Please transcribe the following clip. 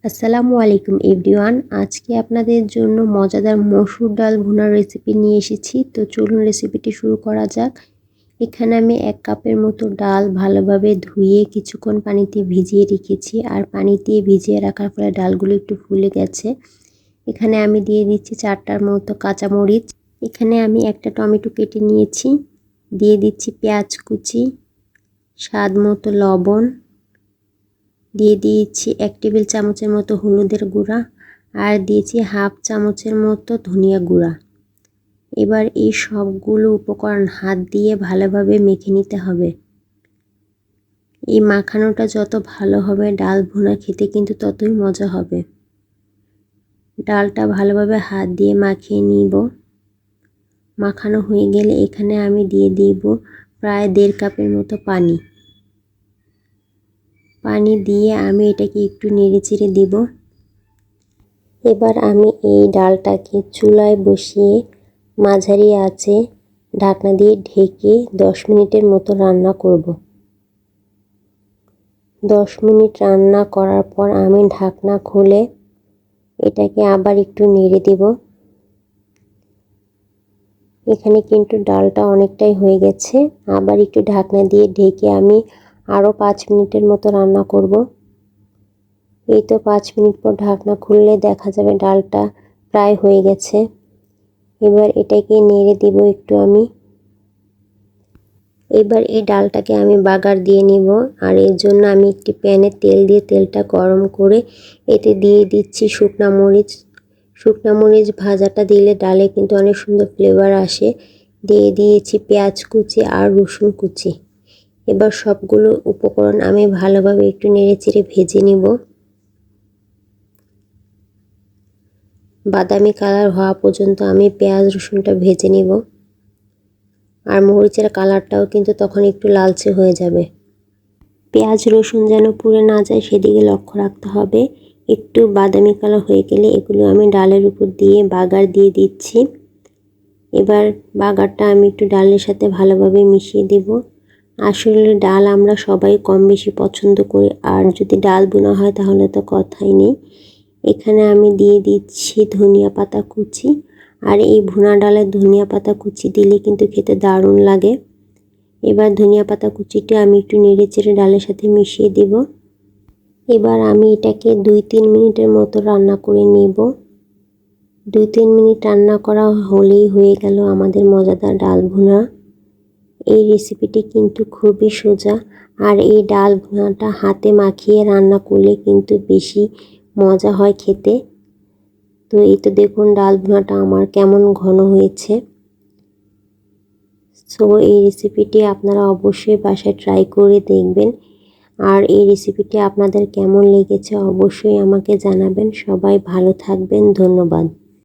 আসসালামু আলাইকুম এভরিওয়ান। আজকে আপনাদের জন্য মজাদার মসুর ডাল ভুনার রেসিপি নিয়ে এসেছি। তো চলুন রেসিপিটি শুরু করা যাক। এখানে আমি 1 কাপের মতো ডাল ভালোভাবে ধুয়ে কিছুক্ষণ পানিতে ভিজিয়ে রেখেছি, আর পানিতে ভিজিয়ে রাখার ফলে ডালগুলো একটু ফুলে গেছে। এখানে আমি দিয়ে দিচ্ছি 4টার মতো কাঁচামরিচ। এখানে আমি একটা টমেটো কেটে নিয়েছি। দিয়ে দিচ্ছি পেঁয়াজ কুচি, স্বাদ মতো লবণ, দিয়ে দিয়েছি 1 টেবিল চামচের মতো হলুদের গুঁড়া, আর দিয়েছি হাফ চামচের মতো ধনিয়া গুঁড়া। এবার এই সবগুলো উপকরণ হাত দিয়ে ভালোভাবে মেখে নিতে হবে। এই মাখানোটা যত ভালো হবে ডাল ভুনা খেতে কিন্তু ততই মজা হবে। ডালটা ভালোভাবে হাত দিয়ে মাখিয়ে নিব। মাখানো হয়ে গেলে এখানে আমি দিয়ে দিব প্রায় 1.5 কাপের মতো পানি। পানি দিয়ে আমি এটাকে একটু নেড়েচেড়ে দিব। এবার আমি এই ডালটাকে চুলায় বসিয়ে মাঝারি আঁচে ঢাকনা দিয়ে ঢেকে 10 মিনিটের মতো রান্না করব। 10 মিনিট রান্না করার পর আমি ঢাকনা খুলে এটাকে আবার একটু নেড়ে দিব। এখানে কিন্তু ডালটা অনেকটাই হয়ে গেছে। আবার একটু ঢাকনা দিয়ে ঢেকে আমি আরও 5 মিনিটের মতো রান্না করব। এই তো 5 মিনিট পর ঢাকনা খুললে দেখা যাবে ডালটা প্রায় হয়ে গেছে। এবার এটাকে নেড়ে দিব একটু আমি। এবার এই ডালটাকে আমি বাগার দিয়ে নিব, আর এর জন্য আমি একটি প্যানে তেল দিয়ে তেলটা গরম করে এতে দিয়ে দিচ্ছি শুকনা মরিচ। শুকনা মরিচ ভাজাটা দিলে ডালে কিন্তু অনেক সুন্দর ফ্লেভার আসে। দিয়ে দিয়েছি পেঁয়াজ কুচি আর রসুন কুচি। এবার সবগুলো উপকরণ আমি ভালোভাবে একটু নেড়েচেড়ে ভেজে নিব। বাদামি কালার হওয়া পর্যন্ত আমি পেঁয়াজ রসুনটা ভেজে নিব, আর মরিচের কালারটাও কিন্তু তখন একটু লালচে হয়ে যাবে। পেঁয়াজ রসুন যেন পুড়ে না যায় সেদিকে লক্ষ্য রাখতে হবে। একটু বাদামি কালার হয়ে গেলে এগুলো আমি ডালের উপর দিয়ে বাগার দিয়ে দিচ্ছি। এবার বাগারটা আমি একটু ডালের সাথে ভালোভাবে মিশিয়ে দেব। আসলে ডাল আমরা সবাই কম বেশি পছন্দ করি, আর যদি ডাল বোনা হয় তাহলে তো কথাই নেই। এখানে আমি দিয়ে দিচ্ছি ধনিয়া পাতা কুচি, আর এই ভুনা ডালে ধনিয়া পাতা কুচি দিলে কিন্তু খেতে দারুণ লাগে। এবার ধনিয়া পাতা কুচিটা আমি একটু নেড়েচেড়ে ডালের সাথে মিশিয়ে দেব। এবার আমি এটাকে 2-3 মিনিটের মতো রান্না করে নেব। 2-3 মিনিট রান্না করা হলেই হয়ে গেল আমাদের মজাদার ডাল ভুনা। এই রেসিপিটি কিন্তু খুবই সোজা, আর এই ডাল ভুনাটা হাতে মাখিয়ে রান্না করলে কিন্তু বেশি মজা হয় খেতে। তো এই তো দেখুন ডাল ভুনাটা আমার কেমন ঘন হয়েছে। সো এই রেসিপিটি আপনারা অবশ্যই বাসায় ট্রাই করে দেখবেন, আর এই রেসিপিটি আপনাদের কেমন লেগেছে অবশ্যই আমাকে জানাবেন। সবাই ভালো থাকবেন, ধন্যবাদ।